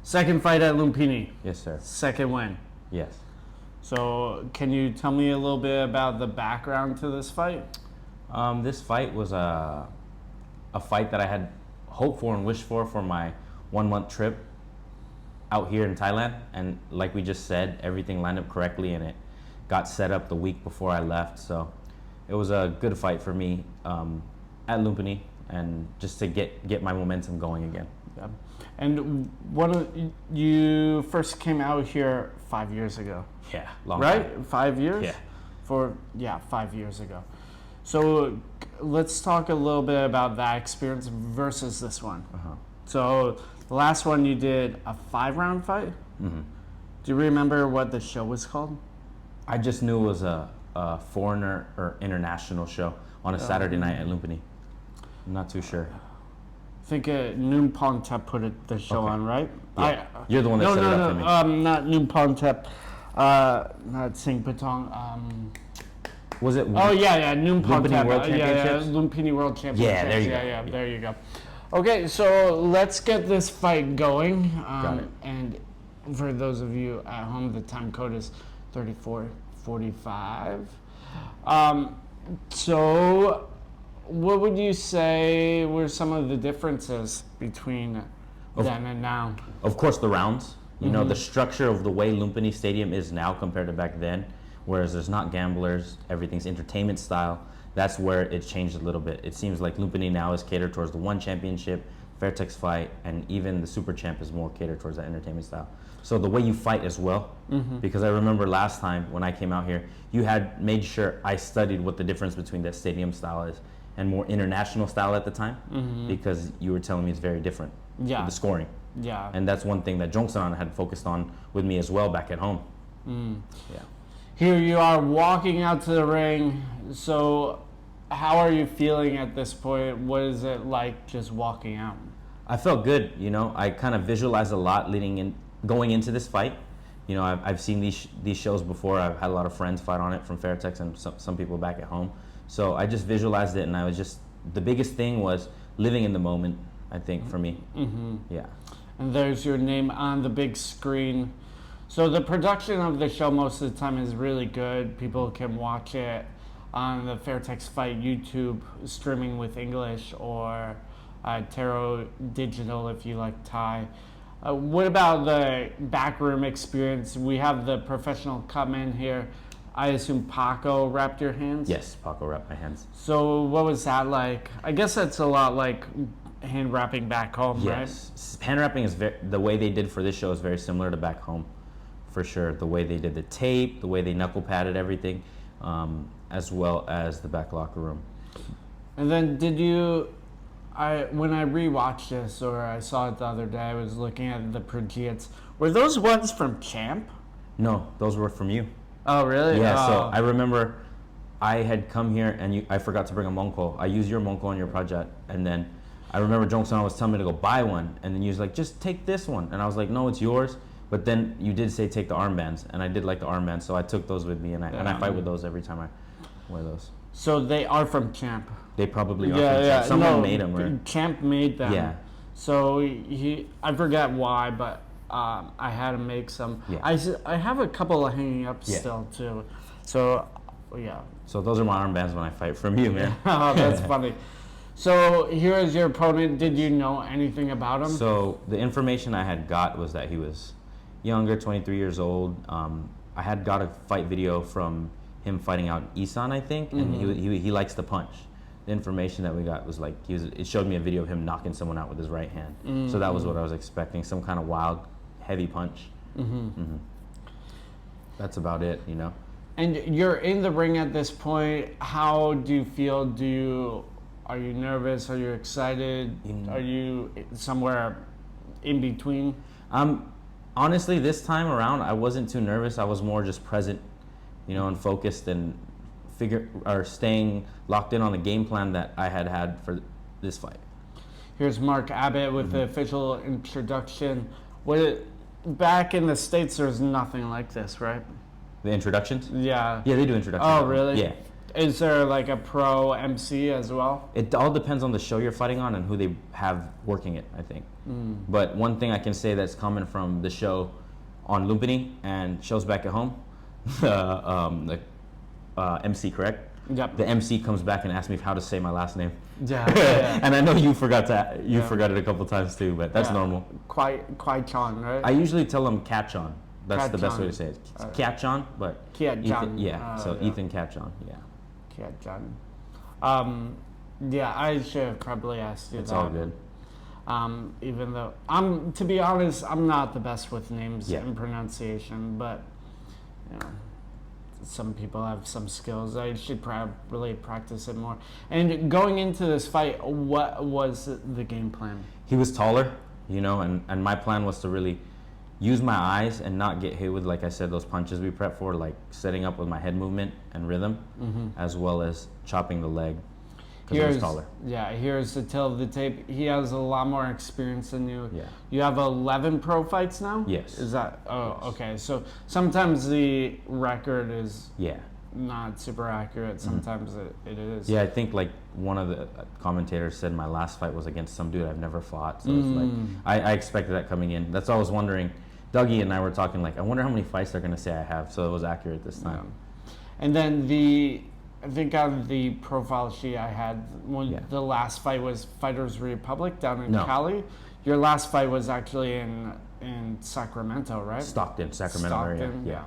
Second fight at Lumpinee. Yes, sir. Second win. Yes. So can you tell me a little bit about the background to this fight? This fight was a fight that I had hoped for and wished for my 1 month trip out here in Thailand. And like we just said, everything lined up correctly and it got set up the week before I left. So it was a good fight for me at Lumpinee and just to get my momentum going again. Yeah. And you first came out here 5 years ago. Yeah, long right? time. 5 years? Yeah. 5 years ago. So let's talk a little bit about that experience versus this one. So the last one you did a 5-round fight? Mm-hmm. Do you remember what the show was called? I just knew it was a foreigner or international show on a Saturday night at Lumpinee. I'm not too sure. I think Noon Pongtep put the show on, right? Yeah. You're the one that set it up for me. Not Noon Pongtep. Not Sing Patong. Was it? Oh yeah, Noon Pongtep. Lumpinee World Championships? Lumpinee World Championships. Yeah, there you go. Yeah, there you go. Okay, so let's get this fight going. Got it. And for those of you at home, the time code is 34:45. So what would you say were some of the differences between then and now? Of course, the rounds. You know, the structure of the way Lumpinee Stadium is now compared to back then, whereas there's not gamblers, everything's entertainment style. That's where it changed a little bit. It seems like Lumpinee now is catered towards the One Championship, Fairtex Fight, and even the Super Champ is more catered towards that entertainment style. So the way you fight as well, because I remember last time when I came out here, you had made sure I studied what the difference between that stadium style is and more international style at the time, because you were telling me it's very different. Yeah. The scoring. Yeah. And that's one thing that Jongsan had focused on with me as well back at home. Yeah. Here you are walking out to the ring. So how are you feeling at this point? What is it like just walking out? I felt good, you know. I kind of visualized a lot going into this fight. You know, I've seen these shows before. I've had a lot of friends fight on it from Fairtex and some people back at home. So I just visualized it, and I was just, the biggest thing was living in the moment, I think, for me. Yeah. And there's your name on the big screen. So the production of the show most of the time is really good. People can watch it on the Fairtex Fight YouTube streaming with English, or Tarot Digital if you like Thai. What about the backroom experience? We have the professional cutman here. I assume Paco wrapped your hands? Yes, Paco wrapped my hands. So what was that like? I guess that's a lot like hand wrapping back home, right? Yes, hand wrapping is the way they did for this show is very similar to back home, for sure. The way they did the tape, the way they knuckle padded everything, as well as the back locker room. And then when I rewatched this, or I saw it the other day, I was looking at the Projets. Were those ones from Champ? No, those were from you. Oh, really? Yeah, oh. so I remember I had come here and I forgot to bring a Monko. I used your Monko on your project, and then I remember Jongsan was telling me to go buy one, and then you was like, just take this one. And I was like, no, it's yours. But then you did say take the armbands, and I did like the armbands, so I took those with me, and I fight with those every time I wear those. So they are from Champ? They probably are from Champ. Someone made them, right? Champ made them. Yeah. So I forget why, but I had to make some. Yeah. I have a couple of hanging up still too. So yeah. So those are my armbands when I fight from you, man. Oh, that's funny. So here is your opponent. Did you know anything about him? So the information I had got was that he was younger, 23 years old. I had got a fight video from him fighting out in Isan, I think, and he likes to punch. The information that we got was like, it showed me a video of him knocking someone out with his right hand. So that was what I was expecting, some kind of wild, heavy punch. That's about it, you know. And you're in the ring at this point. How do you feel? Are you nervous? Are you excited? Are you somewhere in between? Honestly, this time around, I wasn't too nervous. I was more just present, you know, and focused and staying locked in on the game plan that I had for this fight. Here's Mark Abbott with the official introduction. Back in the States, there's nothing like this, right? The introductions? Yeah. Yeah, they do introductions. Oh, really? Yeah. Is there like a pro MC as well? It all depends on the show you're fighting on and who they have working it, I think. But one thing I can say that's coming from the show on Lumpinee and shows back at home, the MC, correct? Yep. The MC comes back and asks me how to say my last name. Yeah. And I know you forgot it a couple times too, but that's normal. Quiachon, right? I usually tell them Quiachon. That's the best way to say it. Quiachon, but Quiachon. Ethan Quiachon, yeah. Quiachon. Yeah, I should have probably asked you It's that. all good. Even though to be honest, I'm not the best with names and pronunciation, but you know, some people have some skills. I should probably practice it more. And going into this fight, what was the game plan? He was taller, and my plan was to really use my eyes and not get hit with, like I said, those punches we prep for, like setting up with my head movement and rhythm, as well as chopping the leg. Because he was taller. Yeah, here's the tale of the tape. He has a lot more experience than you. Yeah. You have 11 pro fights now? Yes. Is that? Oh, Yes. okay. So sometimes the record is Yeah. not super accurate. Sometimes it is. Yeah, I think like one of the commentators said my last fight was against some dude I've never fought. So it's like I expected that coming in. That's all I was wondering. Dougie and I were talking like, I wonder how many fights they're going to say I have. So it was accurate this time. Yeah. And then I think on the profile sheet I had, the last fight was Fighters Republic down in Cali. Your last fight was actually in Sacramento, right? Stockton, Sacramento area. Yeah.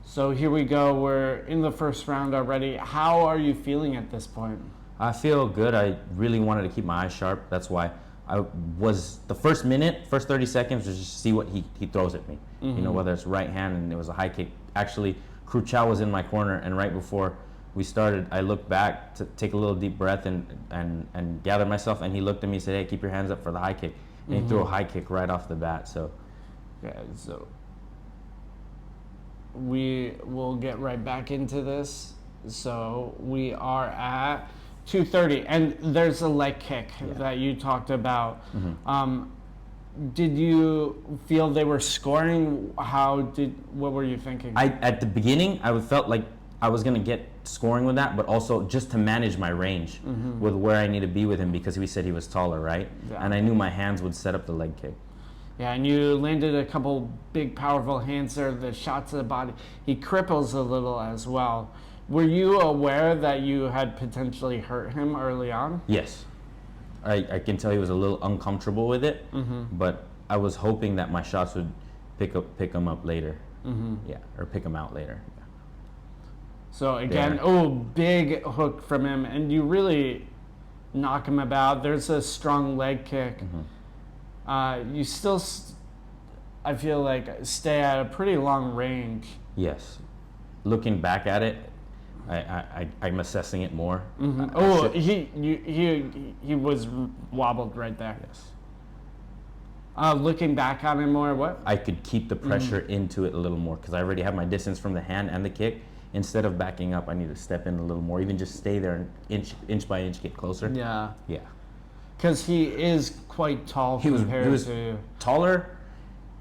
So here we go. We're in the first round already. How are you feeling at this point? I feel good. I really wanted to keep my eyes sharp. That's why I was the first 30 seconds was just see what he throws at me. Whether it's right hand and it was a high kick. Actually, Quiachon was in my corner, and right before we started, I looked back to take a little deep breath and gather myself, and he looked at me and said, hey, keep your hands up for the high kick. And he threw a high kick right off the bat. So we will get right back into this. So we are at 2:30, and there's a leg kick that you talked about. Did you feel they were scoring? What were you thinking? At the beginning, I felt like I was going to get scoring with that, but also just to manage my range with where I need to be with him, because we said he was taller, right? Yeah. And I knew my hands would set up the leg kick. Yeah, and you landed a couple big, powerful hands there, the shots to the body. He cripples a little as well. Were you aware that you had potentially hurt him early on? Yes. I can tell he was a little uncomfortable with it, but I was hoping that my shots would pick him up later. Or pick him out later. Yeah. So again, big hook from him, and you really knock him about. There's a strong leg kick. You still, I feel like, stay at a pretty long range. Yes. Looking back at it, I'm assessing it more. He was wobbled right there. Yes. Looking back on it more, what? I could keep the pressure into it a little more, because I already have my distance from the hand and the kick. Instead of backing up, I need to step in a little more, even just stay there and inch by inch get closer. Yeah. Yeah. Because he is quite tall. He was to taller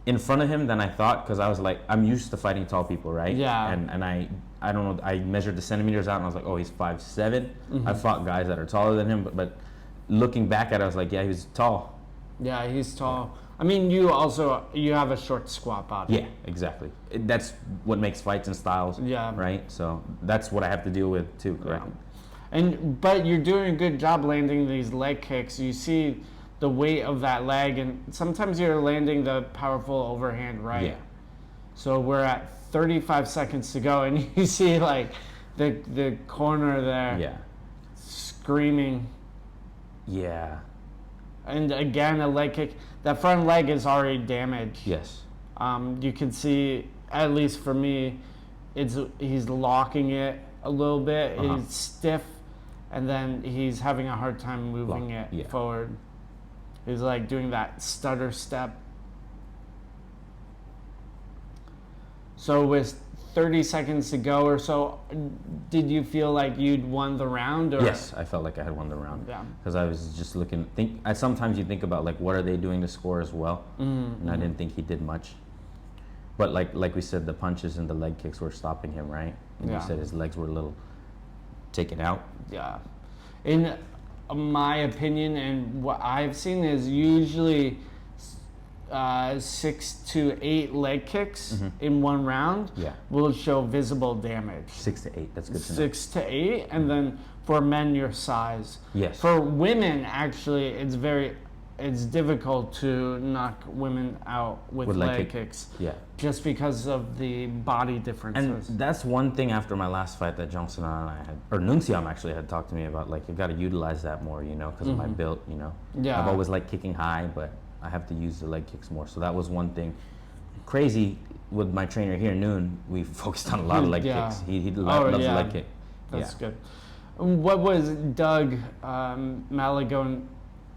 in front of him than I thought, because I was like, I'm used to fighting tall people, right? Yeah. And I don't know, I measured the centimeters out and I was like, oh, he's 5'7". I fought guys that are taller than him, but looking back at it, I was like, yeah, he was tall. Yeah, he's tall. I mean, you have a short squat body. Yeah, exactly. That's what makes fights and styles. Yeah. Right. So that's what I have to deal with too. Correct. Yeah. But you're doing a good job landing these leg kicks. You see the weight of that leg, and sometimes you're landing the powerful overhand right. Yeah. So we're at 35 seconds to go, and you see like the corner there. Yeah. Screaming. Yeah. And again, a leg kick. That front leg is already damaged. Yes. You can see, at least for me, he's locking it a little bit. It's stiff, and then he's having a hard time moving it forward. He's like doing that stutter step. So with 30 seconds to go or so, did you feel like you'd won the round? Or? Yes, I felt like I had won the round. Yeah. Because I was just looking. Sometimes you think about like what are they doing to score as well, and I didn't think he did much. But like we said, the punches and the leg kicks were stopping him, right? And you said his legs were a little taken out. Yeah. In my opinion, and what I've seen is usually 6 to 8 leg kicks in one round Yeah. will show visible damage. 6 to 8. That's good to know. 6 to 8, and then for men your size. Yes. For women, actually, it's difficult to knock women out with leg kicks. Yeah. Just because of the body And differences. that's one thing after my last fight that Johnson and I had, or Nunziam actually had talked to me about, like, you got to utilize that more, you know, because of my build, you know. Yeah. I've always liked kicking high, but I have to use the leg kicks more. So that was one thing. Crazy with my trainer here, Noon, we focused on a lot of leg kicks. He loves the leg kick. That's good. What was Doug Malagone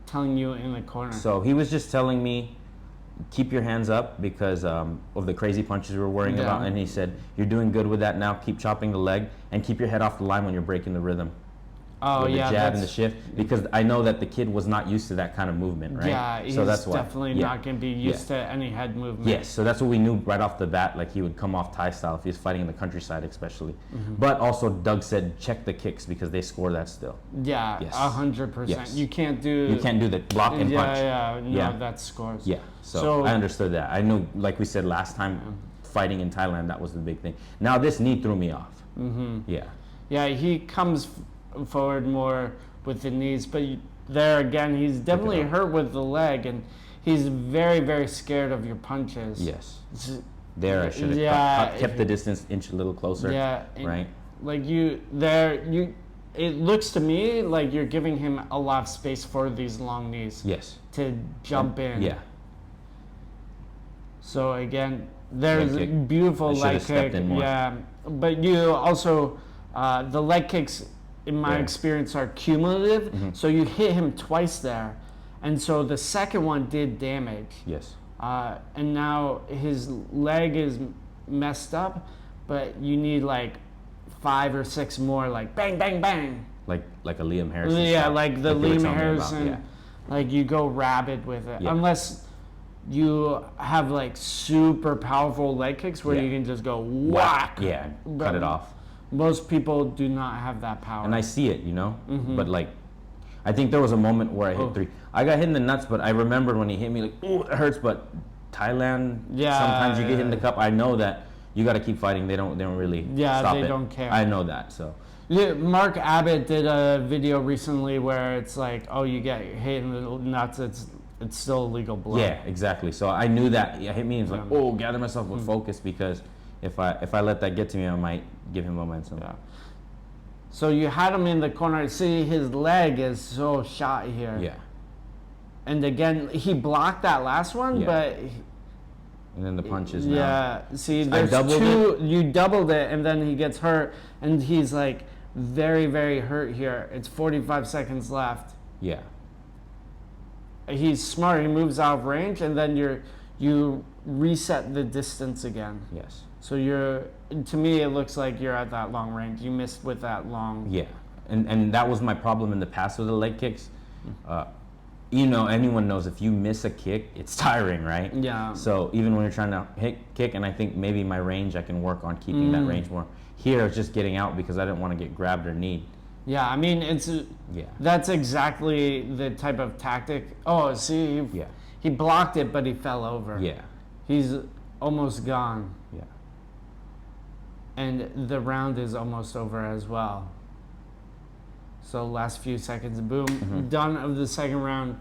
telling you in the corner? So he was just telling me, keep your hands up because of the crazy punches we were worrying about. And he said, you're doing good with that now. Keep chopping the leg and keep your head off the line when you're breaking the rhythm. Oh, with yeah. the jab and the shift, because I know that the kid was not used to that kind of movement, right? Yeah, he's so that's why. definitely not going to be used to any head movement. Yes, so that's what we knew right off the bat. Like, he would come off Thai style if he was fighting in the countryside, especially. But also, Doug said check the kicks because they score that still. Yeah, Yes. 100%. Yes. You can't do the block and punch. No, that scores. Yeah, so I understood that. I knew, like we said last time, fighting in Thailand, that was the big thing. Now this knee threw me off. Yeah. Yeah, he comes forward more with the knees, but there again, he's definitely hurt with the leg, and he's very, very scared of your punches. Yes. There, I should have kept the distance inch a little closer. Yeah. Right. Like it looks to me like you're giving him a lot of space for these long knees. Yes. To jump in. Yeah. So again, there's a beautiful leg kick. Yeah, but you also the leg kicks, in my experience, are cumulative. So you hit him twice there, and so the second one did damage. Yes. And now his leg is messed up, but you need like 5 or 6 more, like bang, bang, bang. Like a Liam Harrison. Yeah, style, like the Liam Harrison. Yeah. Like you go rabid with it, Yeah. unless you have like super powerful leg kicks where you can just go whack. Yeah, cut it off. Most people do not have that power. And I see it, you know? But like, I think there was a moment where I hit 3. I got hit in the nuts, but I remembered when he hit me, like, oh, it hurts. But Thailand, sometimes you get hit in the cup. I know that you got to keep fighting. They don't really stop they it. don't care. I know that, so. Yeah, Mark Abbott did a video recently where it's like, oh, you get hit in the nuts, it's still illegal blood. Yeah, exactly. So I knew that it hit me and it's like, oh, gather myself with focus, because if I let that get to me, I might give him momentum. Yeah. So you had him in the corner. See, his leg is so shot here. Yeah. And again, he blocked that last one, but... And then the punches now. Yeah, see, there's two... You doubled it, and then he gets hurt, and he's like very, very hurt here. It's 45 seconds left. Yeah. He's smart. He moves out of range, and then you reset the distance again. Yes. So to me, it looks like you're at that long range. You missed with that long. Yeah, and that was my problem in the past with the leg kicks. You know, anyone knows if you miss a kick, it's tiring, right? Yeah. So even when you're trying to kick, and I think maybe my range, I can work on keeping that range more. Here, it's just getting out because I didn't want to get grabbed or kneed. Yeah, I mean, that's exactly the type of tactic. Oh, see, he blocked it, but he fell over. Yeah. He's almost gone. Yeah. And the round is almost over as well. So last few seconds, boom, done of the second round.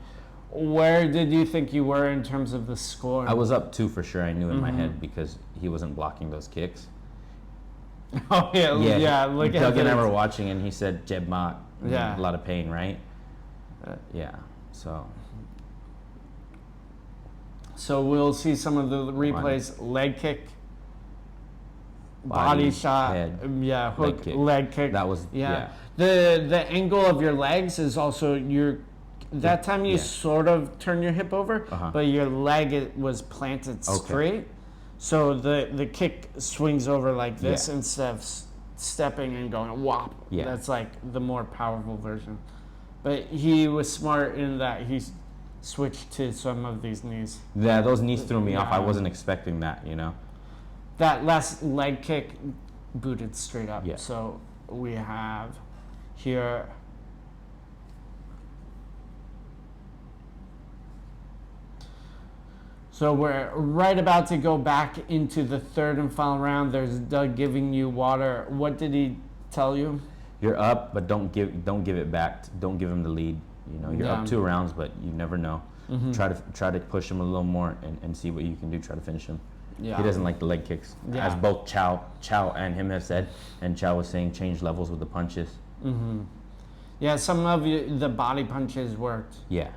Where did you think you were in terms of the score? I was up 2 for sure. I knew in my head because he wasn't blocking those kicks. Oh yeah. Look Doug and I were watching, and he said Jeb Mott. Yeah. A lot of pain, right? Yeah. So we'll see some of the replays. Leg kick, body shot, head, hook, leg kick. That was The angle of your legs is also that time you sort of turn your hip over, but your leg was planted straight. So the kick swings over like this instead of stepping and going whop. Yeah. That's like the more powerful version. But he was smart in that he switched to some of these knees. Yeah, those knees threw me off. I wasn't expecting that, you know. That last leg kick booted straight up. Yeah. So we have here. So we're right about to go back into the third and final round. There's Doug giving you water. What did he tell you? You're up, but don't give it back. Don't give him the lead. You know, you're up 2 rounds, but you never know. Try to push him a little more and see what you can do. Try to finish him. Yeah. He doesn't like the leg kicks, as both Chow and him have said. And Chow was saying change levels with the punches. Yeah, some of the body punches worked. Yeah.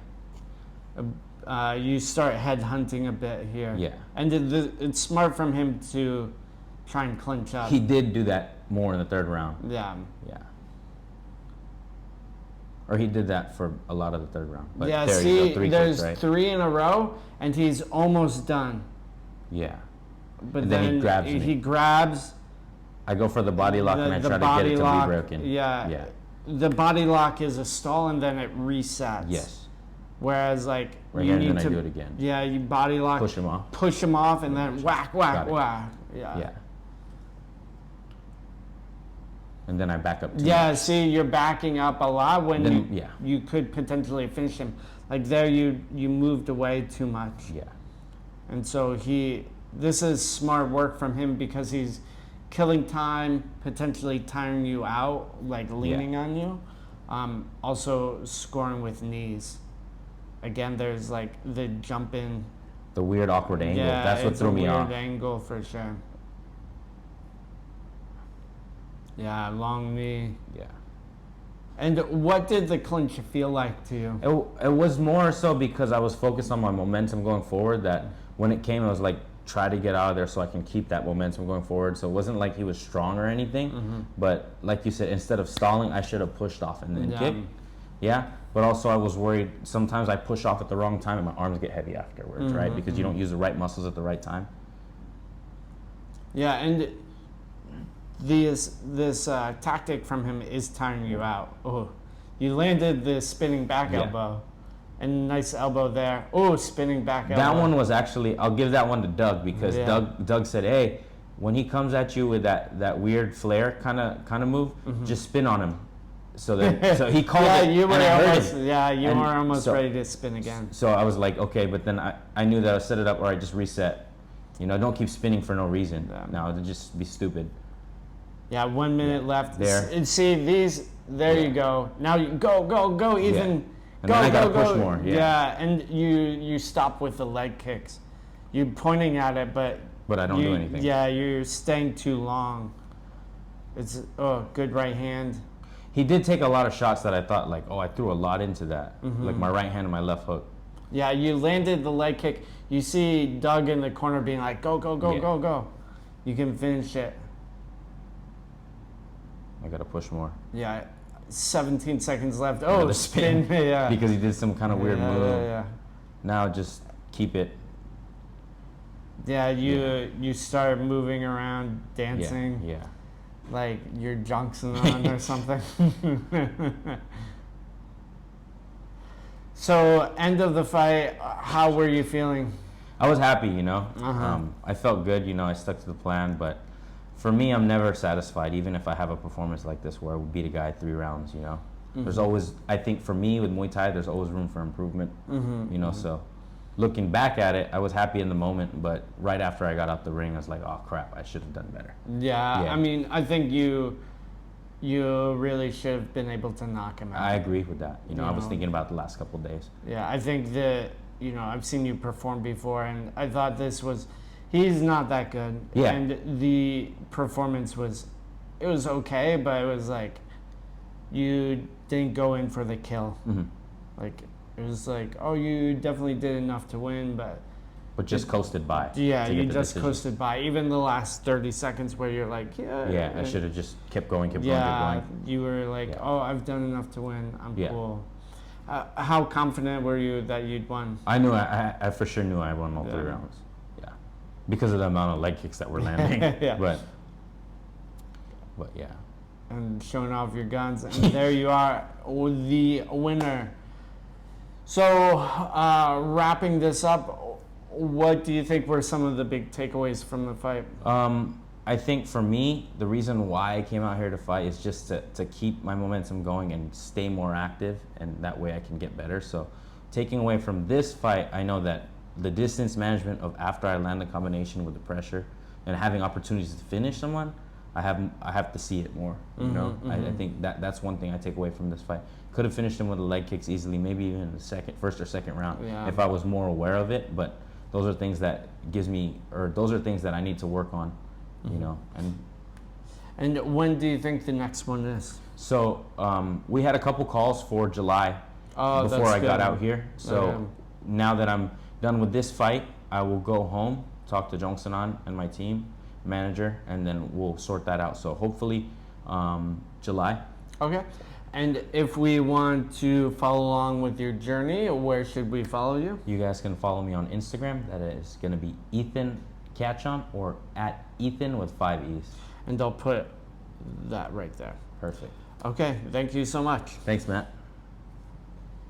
You start head hunting a bit here. Yeah. And it's smart from him to try and clinch up. He did do that more in the 3rd round. Yeah. Yeah. Or he did that for a lot of the 3rd round. But yeah, there see, you go, 3 there's kicks, right? 3 in a row, and he's almost done. Yeah. But And then he grabs me. He grabs. I go for the body lock and I try to get it to be broken. Yeah. Yeah. The body lock is a stall, and then it resets. Yes. Whereas, like, Right you here, need and then to I do it again. Yeah, you body lock. Push him off, and then whack, whack, Got it. whack. Yeah. Yeah. And then I back up. Yeah, see, you're backing up a lot when Then, you could potentially finish him. Like there, you moved away too much. Yeah. And so this is smart work from him because he's killing time, potentially tiring you out, like leaning on you. Also scoring with knees. Again, there's like the jump in. The weird, awkward angle. Yeah, That's what threw me off. It's a weird angle for sure. Yeah, long knee. Yeah. And what did the clinch feel like to you? It was more so because I was focused on my momentum going forward that when it came, I was like, try to get out of there so I can keep that momentum going forward. So it wasn't like he was strong or anything. But like you said, instead of stalling, I should have pushed off and then kicked. Yeah. But also I was worried. Sometimes I push off at the wrong time and my arms get heavy afterwards, right? Because you don't use the right muscles at the right time. Yeah, and this tactic from him is tiring you out. Oh, you landed the spinning back elbow, and nice elbow there. Oh, spinning back elbow. That one was actually, I'll give that one to Doug because Doug said, hey, when he comes at you with that weird flare kind of move, just spin on him. So he called it. You were and I heard almost him. were almost ready to spin again. So I was like, okay, but then I knew that I set it up where I just reset. You know, don't keep spinning for no reason. Now it'd just be stupid. Yeah, 1 minute left. There. And see these. There you go. Now you go, Ethan. And then I gotta push more. Yeah, and you stop with the leg kicks. You're pointing at it, but I don't do anything. Yeah, you're staying too long. It's good right hand. He did take a lot of shots that I thought like, I threw a lot into that. Like my right hand and my left hook. Yeah, you landed the leg kick. You see Doug in the corner being like, go. You can finish it. I gotta push more. Yeah, 17 seconds left. Another spin. Yeah. Because he did some kind of weird move. Yeah. Now just keep it. Yeah, you start moving around, dancing. Yeah. Like you're Johnson on or something. So, end of the fight, how were you feeling? I was happy, you know. I felt good, you know. I stuck to the plan, but for me, I'm never satisfied, even if I have a performance like this where I would beat a guy 3 rounds, you know. There's always, I think for me with Muay Thai, there's always room for improvement, you know. So looking back at it, I was happy in the moment, but right after I got out the ring, I was like, oh crap, I should have done better. Yeah, I mean, I think you really should have been able to knock him out. I agree with that. You know, I was thinking about the last couple of days. Yeah, I think that, you know, I've seen you perform before, and I thought he's not that good. Yeah. And the performance it was okay, but it was like, you didn't go in for the kill. Like, it was like, you definitely did enough to win, but just coasted by. Yeah, you just coasted by. Even the last 30 seconds where you're like, I should have just kept going. You were like, I've done enough to win. I'm cool. How confident were you that you'd won? I knew, I for sure knew I won all 3 rounds. Yeah. Because of the amount of leg kicks that were landing. But yeah. And showing off your guns. And there you are, the winner. So, wrapping this up, what do you think were some of the big takeaways from the fight? I think for me, the reason why I came out here to fight is just to keep my momentum going and stay more active, and that way I can get better. So taking away from this fight, I know that the distance management of after I land the combination with the pressure and having opportunities to finish someone, I have to see it more. You know, I think that's one thing I take away from this fight. Could have finished him with the leg kicks easily, maybe even in the first or second round, if I was more aware of it. But those are things that those are things that I need to work on. You know, and when do you think the next one is? So we had a couple calls for July before I got out here. So now that I'm done with this fight, I will go home, talk to Jongsanan and my team manager, and then we'll sort that out. So hopefully July. Okay. And if we want to follow along with your journey, where should we follow you? You guys can follow me on Instagram. That is going to be Ethan Quiachon, or at Ethan with 5 E's. And I'll put that right there. Perfect. Okay, thank you so much. Thanks, Matt.